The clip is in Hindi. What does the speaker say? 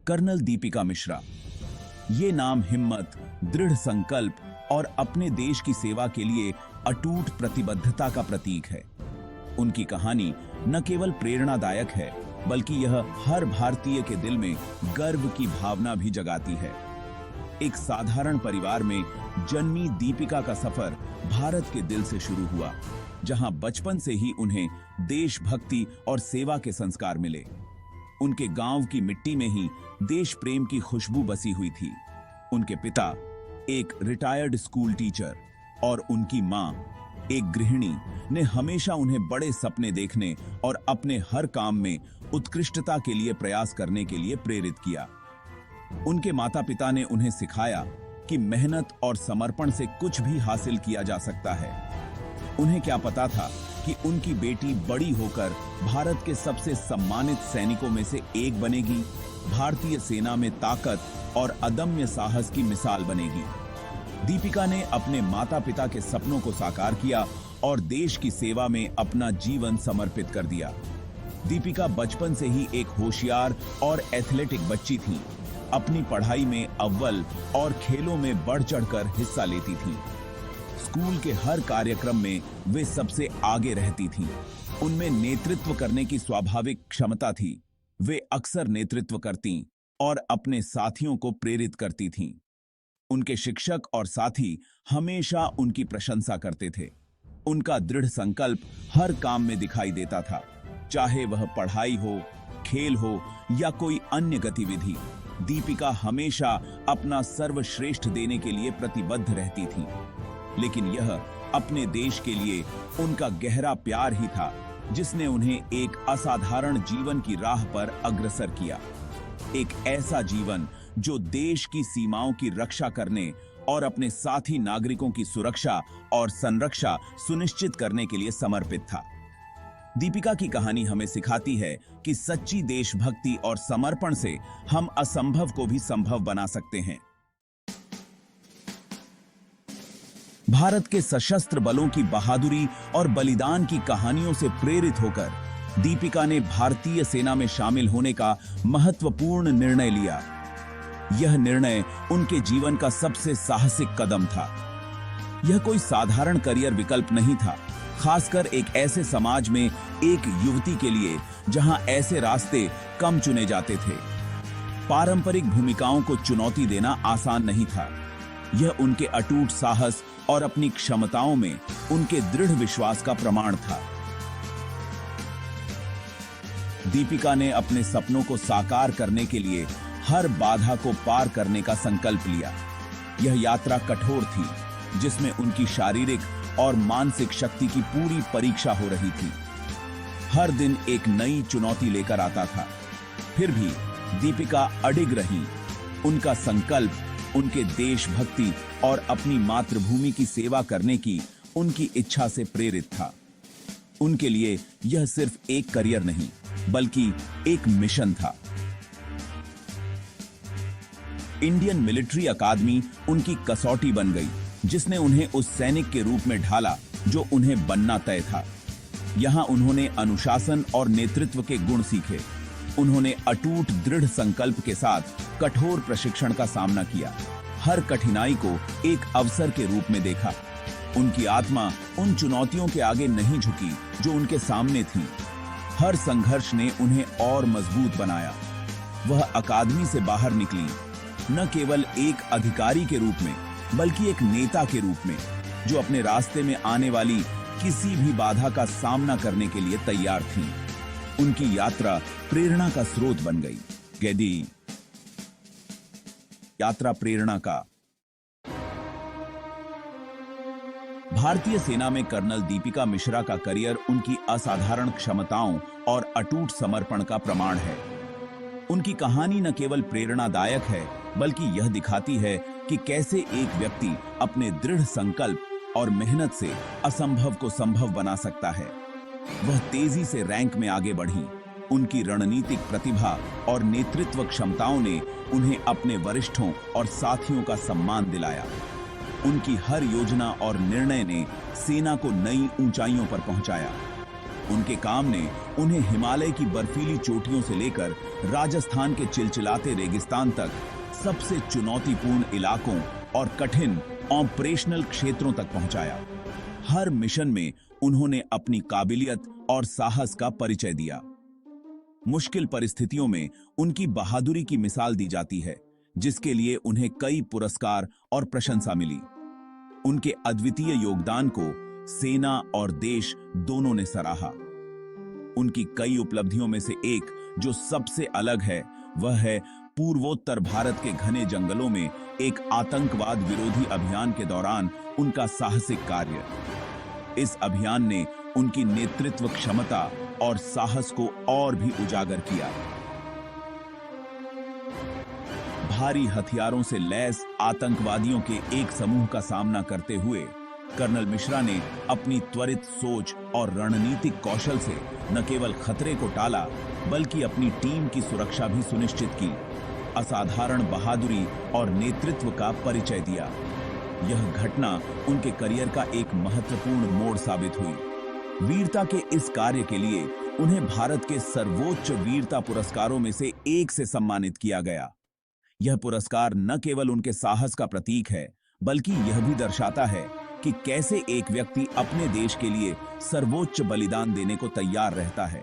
कर्नल दीपिका मिश्रा। ये नाम हिम्मत, दृढ़ संकल्प और अपने देश की सेवा के लिए अटूट प्रतिबद्धता का प्रतीक है। उनकी कहानी न केवल प्रेरणादायक है, बल्कि यह हर भारतीय के दिल में गर्व की भावना भी जगाती है। एक साधारण परिवार में जन्मी दीपिका का सफर भारत के दिल से शुरू हुआ, जहां बचपन से ही उन्हें देशभक्ति और सेवा के संस्कार मिले। उनके गांव की मिट्टी में ही देश प्रेम की खुशबू बसी हुई थी। उनके पिता एक रिटायर्ड स्कूल टीचर और उनकी मां एक गृहिणी ने हमेशा उन्हें बड़े सपने देखने और अपने हर काम में उत्कृष्टता के लिए प्रयास करने के लिए प्रेरित किया। उनके माता पिता ने उन्हें सिखाया कि मेहनत और समर्पण से कुछ भी हासिल किया जा सकता है। उन्हें क्या पता था कि उनकी बेटी बड़ी होकर भारत के सबसे सम्मानित सैनिकों में से एक बनेगी, भारतीय सेना में ताकत और अदम्य साहस की मिसाल बनेगी। दीपिका ने अपने माता पिता के सपनों को साकार किया और देश की सेवा में अपना जीवन समर्पित कर दिया। दीपिका बचपन से ही एक होशियार और एथलेटिक बच्ची थी। अपनी पढ़ाई में अव्वल और खेलों में बढ़ चढ़कर हिस्सा लेती थी। स्कूल के हर कार्यक्रम में वे सबसे आगे रहती थीं। उनमें नेतृत्व करने की स्वाभाविक क्षमता थी। वे अक्सर नेतृत्व करती और अपने साथियों को प्रेरित करती थीं। उनके शिक्षक और साथी हमेशा उनकी प्रशंसा करते थे। उनका दृढ़ संकल्प हर काम में दिखाई देता था, चाहे वह पढ़ाई हो, खेल हो या कोई अन्य गतिविधि। दीपिका हमेशा अपना सर्वश्रेष्ठ देने के लिए प्रतिबद्ध रहती थी। लेकिन यह अपने देश के लिए उनका गहरा प्यार ही था, जिसने उन्हें एक असाधारण जीवन की राह पर अग्रसर किया। एक ऐसा जीवन जो देश की सीमाओं की रक्षा करने और अपने साथी नागरिकों की सुरक्षा और संरक्षा सुनिश्चित करने के लिए समर्पित था। दीपिका की कहानी हमें सिखाती है कि सच्ची देशभक्ति और समर्पण से हम असंभव को भी संभव बना सकते हैं। भारत के सशस्त्र बलों की बहादुरी और बलिदान की कहानियों से प्रेरित होकर दीपिका ने भारतीय सेना में शामिल होने का महत्वपूर्ण निर्णय लिया। यह निर्णय उनके जीवन का सबसे साहसिक कदम था। यह कोई साधारण करियर विकल्प नहीं था, खासकर एक ऐसे समाज में एक युवती के लिए जहां ऐसे रास्ते कम चुने जाते थे। पारंपरिक भूमिकाओं को चुनौती देना आसान नहीं था। यह उनके अटूट साहस और अपनी क्षमताओं में उनके दृढ़ विश्वास का प्रमाण था। दीपिका ने अपने सपनों को साकार करने के लिए हर बाधा को पार करने का संकल्प लिया। यह यात्रा कठोर थी, जिसमें उनकी शारीरिक और मानसिक शक्ति की पूरी परीक्षा हो रही थी। हर दिन एक नई चुनौती लेकर आता था। फिर भी दीपिका अडिग रही। उनका संकल्प उनके देशभक्ति और अपनी मातृभूमि की सेवा करने की उनकी इच्छा से प्रेरित था। उनके लिए यह सिर्फ एक करियर नहीं, बल्कि एक मिशन था। इंडियन मिलिट्री अकादमी उनकी कसौटी बन गई, जिसने उन्हें उस सैनिक के रूप में ढाला जो उन्हें बनना तय था। यहां उन्होंने अनुशासन और नेतृत्व के गुण सीखे। उन्होंने अटूट दृढ़ संकल्प के साथ कठोर प्रशिक्षण का सामना किया, हर कठिनाई को एक अवसर के रूप में देखा। उनकी आत्मा उन चुनौतियों के आगे नहीं झुकी जो उनके सामने थी। हर संघर्ष ने उन्हें और मजबूत बनाया। वह अकादमी से बाहर निकली, न केवल एक अधिकारी के रूप में, बल्कि एक नेता के रूप में, जो अपने रास्ते में आने वाली किसी भी बाधा का सामना करने के लिए तैयार थी। उनकी यात्रा प्रेरणा का स्रोत बन गई। गैदी यात्रा प्रेरणा का। भारतीय सेना में कर्नल दीपिका मिश्रा का करियर उनकी असाधारण क्षमताओं और अटूट समर्पण का प्रमाण है। उनकी कहानी न केवल प्रेरणादायक है, बल्कि यह दिखाती है कि कैसे एक व्यक्ति अपने दृढ़ संकल्प और मेहनत से असंभव को संभव बना सकता है। वह तेजी से रैंक में आगे बढ़ी। उनकी रणनीतिक प्रतिभा और नेतृत्व क्षमताओं ने उन्हें अपने वरिष्ठों और साथियों का सम्मान दिलाया। उनकी हर योजना और निर्णय ने सेना को नई ऊंचाइयों पर पहुंचाया। उनके काम ने उन्हें हिमालय की बर्फीली चोटियों से लेकर राजस्थान के चिलचिलाते रेगिस्तान तक सबसे चुनौतीपूर्ण इलाकों और कठिन ऑपरेशनल क्षेत्रों तक पहुंचाया। हर मिशन में उन्होंने अपनी काबिलियत और साहस का परिचय दिया। मुश्किल परिस्थितियों में उनकी बहादुरी की मिसाल दी जाती है, जिसके लिए उन्हें कई पुरस्कार और प्रशंसा मिली। उनके अद्वितीय योगदान को सेना और देश दोनों ने सराहा। उनकी कई उपलब्धियों में से एक जो सबसे अलग है, वह है पूर्वोत्तर भारत के घने जंगलों में एक आतंकवाद विरोधी अभियान के दौरान उनका साहसिक कार्य। इस अभियान ने उनकी नेतृत्व क्षमता और साहस को और भी उजागर किया। भारी हथियारों से लैस आतंकवादियों के एक समूह का सामना करते हुए कर्नल मिश्रा ने अपनी त्वरित सोच और रणनीतिक कौशल से न केवल खतरे को टाला, बल्कि अपनी टीम की सुरक्षा भी सुनिश्चित की। असाधारण बहादुरी और नेतृत्व का परिचय दिया। यह घटना उनके करियर का एक महत्वपूर्ण मोड़ साबित हुई। वीरता के इस कार्य के लिए उन्हें भारत के सर्वोच्च वीरता पुरस्कारों में से एक से सम्मानित किया गया। यह पुरस्कार न केवल उनके साहस का प्रतीक है, बल्कि यह भी दर्शाता है कि कैसे एक व्यक्ति अपने देश के लिए सर्वोच्च बलिदान देने को तैयार रहता है।